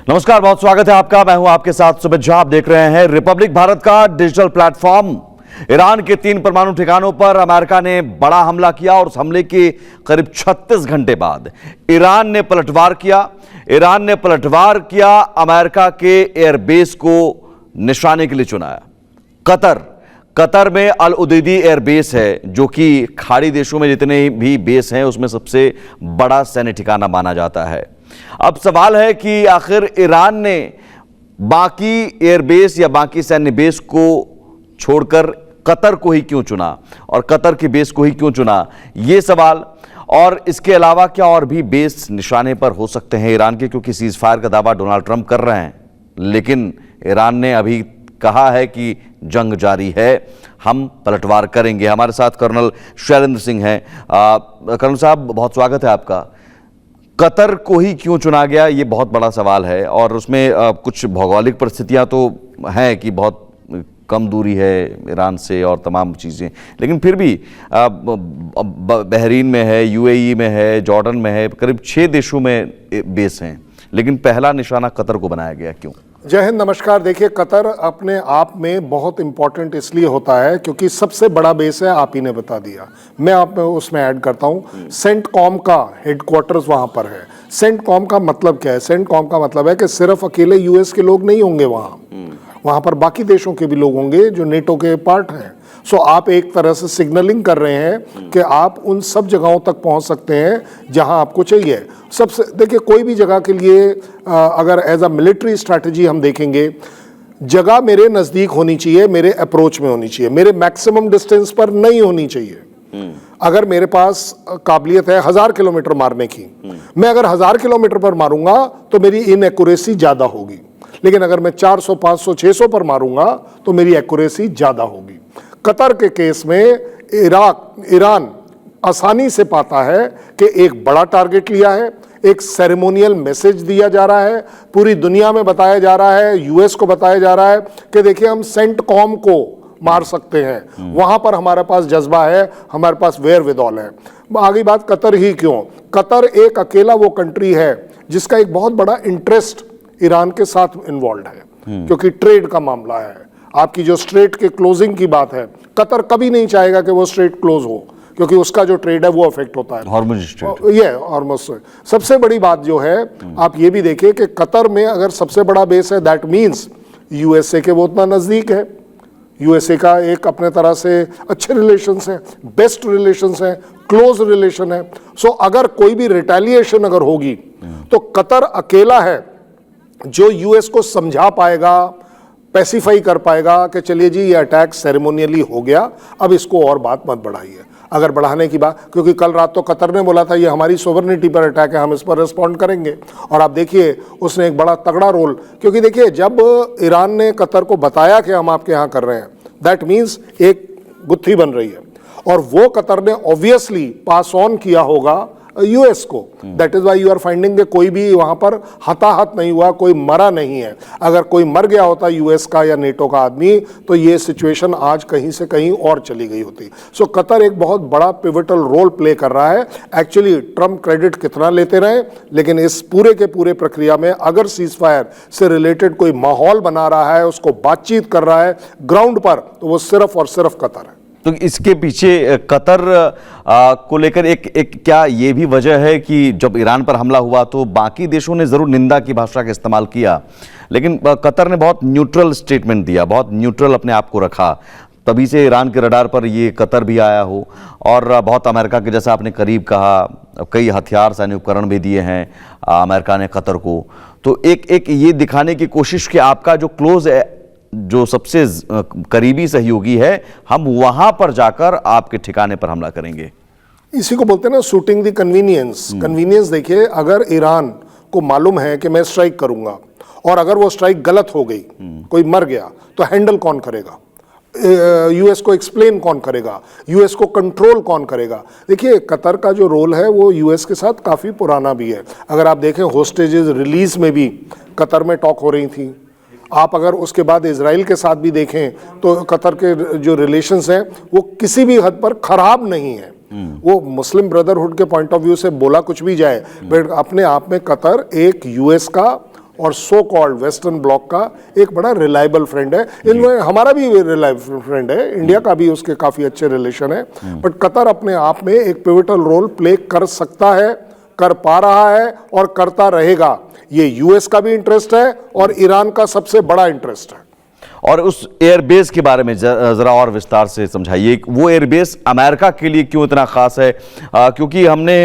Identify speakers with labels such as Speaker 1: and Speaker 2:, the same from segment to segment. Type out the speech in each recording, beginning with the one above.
Speaker 1: नमस्कार, बहुत स्वागत है आपका। मैं हूं आपके साथ सुमित झा। आप देख रहे हैं रिपब्लिक भारत का डिजिटल प्लेटफॉर्म। ईरान के 3 परमाणु ठिकानों पर अमेरिका ने बड़ा हमला किया और उस हमले के करीब 36 घंटे बाद ईरान ने पलटवार किया। अमेरिका के एयरबेस को निशाने के लिए चुनाया। कतर में अल उदैदी एयरबेस है, जो कि खाड़ी देशों में जितने भी बेस हैं उसमें सबसे बड़ा सैन्य ठिकाना माना जाता है। अब सवाल है कि आखिर ईरान ने बाकी एयरबेस या बाकी सैन्य बेस को छोड़कर कतर को ही क्यों चुना और कतर के बेस को ही क्यों चुना, यह सवाल। और इसके अलावा क्या और भी बेस निशाने पर हो सकते हैं ईरान के, क्योंकि सीज फायर का दावा डोनाल्ड ट्रंप कर रहे हैं, लेकिन ईरान ने अभी कहा है कि जंग जारी है, हम पलटवार करेंगे। हमारे साथ कर्नल शैलेंद्र सिंह हैं। कर्नल साहब, बहुत स्वागत है आपका। कतर को ही क्यों चुना गया, ये बहुत बड़ा सवाल है और उसमें कुछ भौगोलिक परिस्थितियां तो हैं कि बहुत कम दूरी है ईरान से और तमाम चीज़ें, लेकिन फिर भी बहरीन में है, यूएई में है, जॉर्डन में है, करीब 6 देशों में बेस हैं, लेकिन पहला निशाना कतर को बनाया गया, क्यों?
Speaker 2: जय हिंद, नमस्कार। देखिए, कतर अपने आप में बहुत इंपॉर्टेंट इसलिए होता है क्योंकि सबसे बड़ा बेस है, आप ही ने बता दिया। मैं आप उसमें ऐड करता हूँ, सेंटकॉम का हेडक्वार्टर्स वहाँ पर है। सेंटकॉम का मतलब क्या है? सेंटकॉम का मतलब है कि सिर्फ अकेले यूएस के लोग नहीं होंगे वहाँ पर बाकी देशों के भी लोग होंगे जो नेटो के पार्ट हैं। सो आप एक तरह से सिग्नलिंग कर रहे हैं कि आप उन सब जगहों तक पहुंच सकते हैं जहां आपको चाहिए। सबसे देखिए, कोई भी जगह के लिए अगर एज अ मिलिट्री स्ट्रैटेजी हम देखेंगे, जगह मेरे नज़दीक होनी चाहिए, मेरे अप्रोच में होनी चाहिए, मेरे मैक्सिमम डिस्टेंस पर नहीं होनी चाहिए। अगर मेरे पास काबिलियत है 1000 किलोमीटर मारने की, मैं अगर 1000 किलोमीटर पर मारूंगा तो मेरी इनएक्यूरेसी ज़्यादा होगी, लेकिन अगर मैं 400, 500, 600 पर मारूंगा तो मेरी एक्यूरेसी ज़्यादा होगी। कतर के केस में ईरान आसानी से पाता है कि एक बड़ा टारगेट लिया है, एक सेरेमोनियल मैसेज दिया जा रहा है, पूरी दुनिया में बताया जा रहा है, यूएस को बताया जा रहा है कि देखिए हम सेंटकॉम को मार सकते हैं, वहां पर हमारे पास जज्बा है, हमारे पास वेयरविदॉल है। आगे बात कतर ही क्यों? कतर एक अकेला वो कंट्री है जिसका एक बहुत बड़ा इंटरेस्ट ईरान के साथ इन्वॉल्व है, क्योंकि ट्रेड का मामला है। आपकी जो स्ट्रेट के क्लोजिंग की बात है, कतर कभी नहीं चाहेगा कि वो स्ट्रेट क्लोज हो, क्योंकि उसका जो ट्रेड है वो अफेक्ट होता है।
Speaker 1: हॉर्मुज़ स्ट्रेट,
Speaker 2: ये हॉर्मुज़। सबसे बड़ी बात जो है, आप ये भी देखिए कि कतर में अगर सबसे बड़ा बेस है, दैट मीन्स यूएसए के वो उतना नज़दीक है। यूएसए का एक अपने तरह से अच्छे रिलेशंस हैं, बेस्ट रिलेशंस हैं, क्लोज रिलेशन है। सो अगर कोई भी रिटेलिएशन अगर होगी तो कतर अकेला है जो यूएस को समझा पाएगा, पैसिफाई कर पाएगा कि चलिए जी ये अटैक सेरेमोनियली हो गया, अब इसको और बात मत बढ़ाइए। अगर बढ़ाने की बात, क्योंकि कल रात तो कतर ने बोला था ये हमारी सोवरेनिटी पर अटैक है, हम इस पर रिस्पॉन्ड करेंगे, और आप देखिए उसने एक बड़ा तगड़ा रोल, क्योंकि देखिए जब ईरान ने कतर को बताया कि हम आपके यहाँ कर रहे हैं, दैट मीन्स एक गुत्थी बन रही है, और वो कतर ने ऑब्वियसली पास ऑन किया होगा यूएस को। That is why you are finding कि कोई भी वहां पर हताहत नहीं हुआ, कोई मरा नहीं है। अगर कोई मर गया होता यूएस का या नेटो का आदमी तो ये सिचुएशन आज कहीं से कहीं और चली गई होती। सो कतर एक बहुत बड़ा पिवटल रोल प्ले कर रहा है। एक्चुअली ट्रंप क्रेडिट कितना लेते रहे, लेकिन इस पूरे के पूरे प्रक्रिया में अगर सीज फायर से रिलेटेड कोई माहौल बना रहा है, उसको बातचीत कर रहा है ग्राउंड पर, तो वो सिर्फ और सिर्फ कतर है।
Speaker 1: तो इसके पीछे कतर को लेकर एक क्या ये भी वजह है कि जब ईरान पर हमला हुआ तो बाकी देशों ने जरूर निंदा की भाषा का इस्तेमाल किया, लेकिन कतर ने बहुत न्यूट्रल स्टेटमेंट दिया, बहुत न्यूट्रल अपने आप को रखा, तभी से ईरान के रडार पर ये कतर भी आया हो। और बहुत अमेरिका के, जैसा आपने करीब कहा, कई हथियार, सैन्य उपकरण भी दिए हैं अमेरिका ने कतर को। तो एक ये दिखाने की कोशिश कि आपका जो क्लोज है, जो सबसे करीबी सहयोगी है, हम वहां पर जाकर आपके ठिकाने पर हमला करेंगे।
Speaker 2: इसी को बोलते हैं ना शूटिंग द कन्वीनियंस। कन्वीनियंस देखिए, अगर ईरान को मालूम है कि मैं स्ट्राइक करूंगा और अगर वो स्ट्राइक गलत हो गई, कोई मर गया, तो हैंडल कौन करेगा? यूएस को एक्सप्लेन कौन करेगा? यूएस को कंट्रोल कौन करेगा? देखिए, कतर का जो रोल है वो यूएस के साथ काफ़ी पुराना भी है। अगर आप देखें होस्टेजेस रिलीज में भी कतर में टॉक हो रही थी। आप अगर उसके बाद इजराइल के साथ भी देखें तो कतर के जो रिलेशंस हैं वो किसी भी हद पर खराब नहीं है। वो मुस्लिम ब्रदरहुड के पॉइंट ऑफ व्यू से बोला कुछ भी जाए, बट अपने आप में कतर एक यूएस का और सो कॉल्ड वेस्टर्न ब्लॉक का एक बड़ा रिलायबल फ्रेंड है। इनमें हमारा भी रिलायबल फ्रेंड है, इंडिया का भी उसके काफी अच्छे रिलेशन है, बट कतर अपने आप में एक पिवटल रोल प्ले कर सकता है, कर पा रहा है और करता रहेगा। ये यूएस का भी इंटरेस्ट है और ईरान का सबसे बड़ा इंटरेस्ट है।
Speaker 1: और उस एयरबेस के बारे में जरा और विस्तार से समझाइए, वो एयरबेस अमेरिका के लिए क्यों इतना खास है? क्योंकि हमने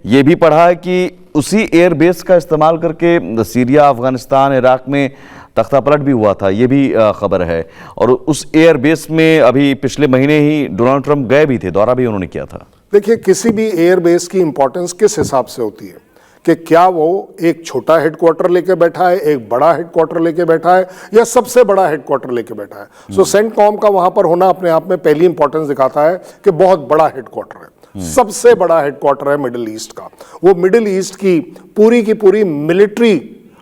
Speaker 1: ये भी पढ़ा है कि उसी एयरबेस का इस्तेमाल करके सीरिया, अफगानिस्तान, इराक में तख्तापलट भी हुआ था, ये भी खबर है। और उस एयरबेस में अभी पिछले महीने ही डोनाल्ड ट्रंप गए भी थे, दौरा भी उन्होंने किया था।
Speaker 2: देखिए, किसी भी एयरबेस की इंपॉर्टेंस किस हिसाब से होती है कि क्या वो एक छोटा हेडक्वार्टर लेके बैठा है, एक बड़ा हेडक्वार्टर लेके बैठा है, या सबसे बड़ा हेडक्वार्टर लेके बैठा है। सो सेंटकॉम का वहां पर होना अपने आप में पहली इंपॉर्टेंस दिखाता है कि बहुत बड़ा हेडक्वार्टर है, सबसे बड़ा हेडक्वार्टर है मिडिल ईस्ट का। वो मिडिल ईस्ट की पूरी मिलिट्री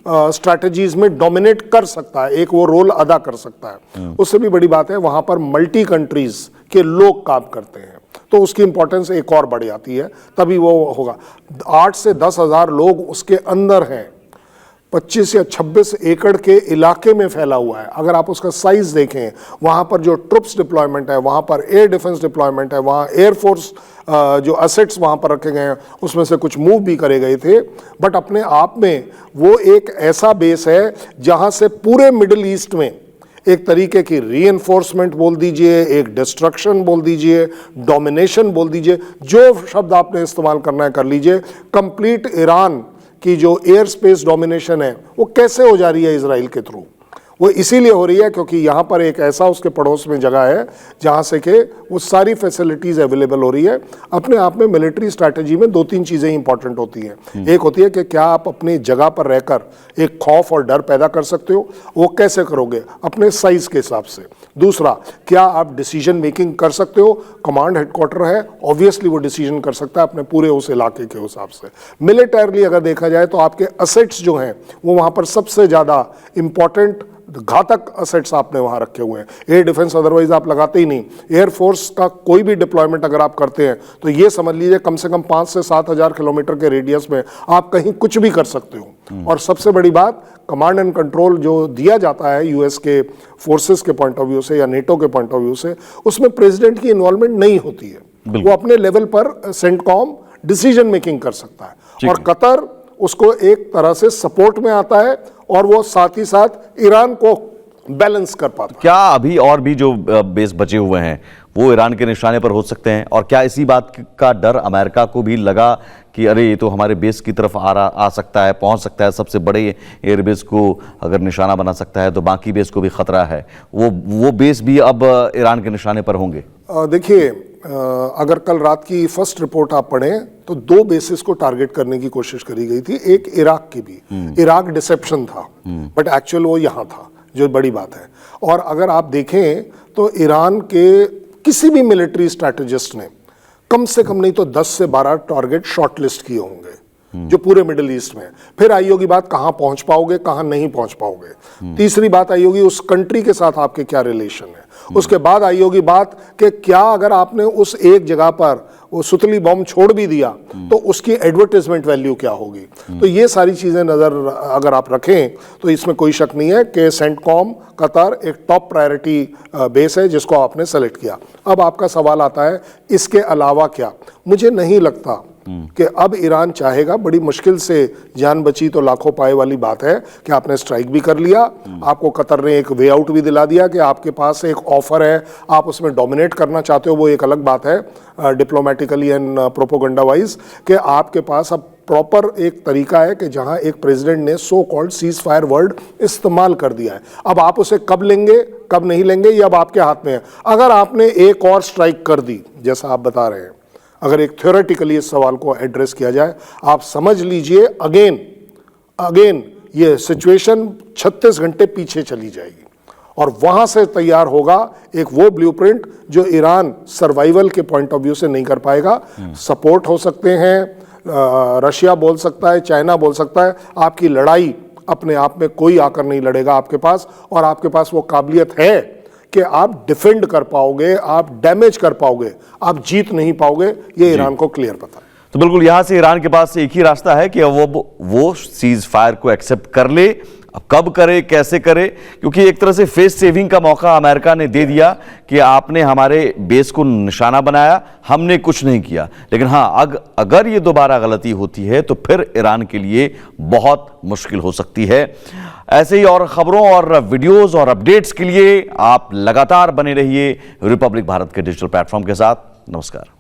Speaker 2: स्ट्रैटेजीज में डोमिनेट कर सकता है, एक वो रोल अदा कर सकता है। उससे भी बड़ी बात है वहां पर मल्टी कंट्रीज के लोग काम करते हैं, तो उसकी इंपॉर्टेंस एक और बढ़ जाती है, तभी वो होगा। 8 से 10 हजार लोग उसके अंदर हैं, 25 या 26 एकड़ के इलाके में फैला हुआ है। अगर आप उसका साइज देखें, वहां पर जो ट्रुप्स डिप्लॉयमेंट है, वहां पर एयर डिफेंस डिप्लॉयमेंट है, वहां एयरफोर्स जो असेट्स वहां पर रखे गए हैं, उसमें से कुछ मूव भी करे गए थे। बट अपने आप में वो एक ऐसा बेस है जहां से पूरे मिडिल ईस्ट में एक तरीके की रीइंफोर्समेंट बोल दीजिए, एक डिस्ट्रक्शन बोल दीजिए, डोमिनेशन बोल दीजिए, जो शब्द आपने इस्तेमाल करना है कर लीजिए। कंप्लीट ईरान की जो एयर स्पेस डोमिनेशन है वो कैसे हो जा रही है इजराइल के थ्रू? वो इसीलिए हो रही है क्योंकि यहाँ पर एक ऐसा उसके पड़ोस में जगह है जहाँ से कि वो सारी फैसिलिटीज़ अवेलेबल हो रही है। अपने आप में मिलिट्री स्ट्रैटेजी में 2-3 चीज़ें इंपॉर्टेंट होती हैं। एक होती है कि क्या आप अपनी जगह पर रहकर एक खौफ और डर पैदा कर सकते हो, वो कैसे करोगे? अपने साइज़ के हिसाब से। दूसरा, क्या आप डिसीजन मेकिंग कर सकते हो? कमांड हेडक्वार्टर है, ऑब्वियसली वो डिसीजन कर सकता है अपने पूरे उस इलाके के हिसाब से। मिलिटरली अगर देखा जाए तो आपके असेट्स जो हैं वो वहाँ पर सबसे ज़्यादा इंपॉर्टेंट घातक असेट्स आपने वहां रखे हुए हैं। एयर डिफेंस अदरवाइज आप लगाते ही नहीं। एयर फोर्स का कोई भी डिप्लॉयमेंट अगर आप करते हैं तो ये समझ लीजिए कम से कम 5 से 7 हजार किलोमीटर के रेडियस में आप कहीं कुछ भी कर सकते हो। और सबसे बड़ी बात, कमांड एंड कंट्रोल जो दिया जाता है यूएस के फोर्सेस के पॉइंट ऑफ व्यू से या नेटो के पॉइंट ऑफ व्यू से, उसमें प्रेसिडेंट की इन्वॉल्वमेंट नहीं होती है। वो अपने लेवल पर सेंटकॉम डिसीजन मेकिंग कर सकता है और कतर उसको एक तरह से सपोर्ट में आता है और वो साथ ही साथ ईरान को बैलेंस कर पाता है।
Speaker 1: क्या अभी और भी जो बेस बचे हुए हैं वो ईरान के निशाने पर हो सकते हैं? और क्या इसी बात का डर अमेरिका को भी लगा कि अरे ये तो हमारे बेस की तरफ आ सकता है, पहुंच सकता है, सबसे बड़े एयरबेस को अगर निशाना बना सकता है तो बाकी बेस को भी खतरा है, वो बेस भी अब ईरान के निशाने पर होंगे?
Speaker 2: देखिए, अगर कल रात की फर्स्ट रिपोर्ट आप पढ़ें तो 2 बेसिस को टारगेट करने की कोशिश करी गई थी। एक इराक की भी, इराक डिसेप्शन था बट एक्चुअल वो यहाँ था, जो बड़ी बात है। और अगर आप देखें तो ईरान के किसी भी मिलिट्री स्ट्रैटेजिस्ट ने कम से कम नहीं तो 10 से 12 टारगेट शॉर्टलिस्ट किए होंगे जो पूरे मिडिल ईस्ट में। फिर आई होगी बात कहां पहुंच पाओगे, कहां नहीं पहुंच पाओगे। तीसरी बात आई होगी उस कंट्री के साथ आपके क्या रिलेशन है। उसके बाद आई होगी बात कि क्या अगर आपने उस एक जगह पर वो सुतली बम छोड़ भी दिया तो उसकी एडवर्टाइजमेंट वैल्यू क्या होगी। तो ये सारी चीजें नजर अगर आप रखें तो इसमें कोई शक नहीं है कि सेंटकॉम कतर एक टॉप प्रायोरिटी बेस है जिसको आपने सेलेक्ट किया। अब आपका सवाल आता है इसके अलावा क्या? मुझे नहीं लगता कि अब ईरान चाहेगा, बड़ी मुश्किल से जान बची तो लाखों पाए वाली बात है कि आपने स्ट्राइक भी कर लिया, आपको कतर ने एक वे आउट भी दिला दिया कि आपके पास एक ऑफर है, आप उसमें डोमिनेट करना चाहते हो, वो एक अलग बात है डिप्लोमेटिकली एंड प्रोपोगंडा वाइज, कि आपके पास अब प्रॉपर एक तरीका है कि जहां एक प्रेसिडेंट ने so called cease fire word इस्तेमाल कर दिया है। अब आप उसे कब लेंगे कब नहीं लेंगे ये अब आपके हाथ में है। अगर आपने एक और स्ट्राइक कर दी जैसा आप बता रहे हैं, अगर एक थ्योरेटिकली इस सवाल को एड्रेस किया जाए, आप समझ लीजिए अगेन ये सिचुएशन 36 घंटे पीछे चली जाएगी और वहां से तैयार होगा एक वो ब्लूप्रिंट जो ईरान सर्वाइवल के पॉइंट ऑफ व्यू से नहीं कर पाएगा। सपोर्ट हो सकते हैं, रशिया बोल सकता है, चाइना बोल सकता है, आपकी लड़ाई अपने आप में कोई आकर नहीं लड़ेगा आपके पास, और आपके पास वो काबिलियत है कि आप डिफेंड कर पाओगे, आप डैमेज कर पाओगे, आप जीत नहीं पाओगे। ये ईरान को क्लियर पता है।
Speaker 1: तो बिल्कुल यहां से ईरान के पास एक ही रास्ता है कि वो सीज फायर को एक्सेप्ट कर ले। अब कब करे, कैसे करे, क्योंकि एक तरह से फेस सेविंग का मौका अमेरिका ने दे दिया कि आपने हमारे बेस को निशाना बनाया, हमने कुछ नहीं किया। लेकिन हां, अगर ये दोबारा गलती होती है तो फिर ईरान के लिए बहुत मुश्किल हो सकती है। ऐसे ही और खबरों और वीडियोस और अपडेट्स के लिए आप लगातार बने रहिए रिपब्लिक भारत के डिजिटल प्लेटफॉर्म के साथ। नमस्कार।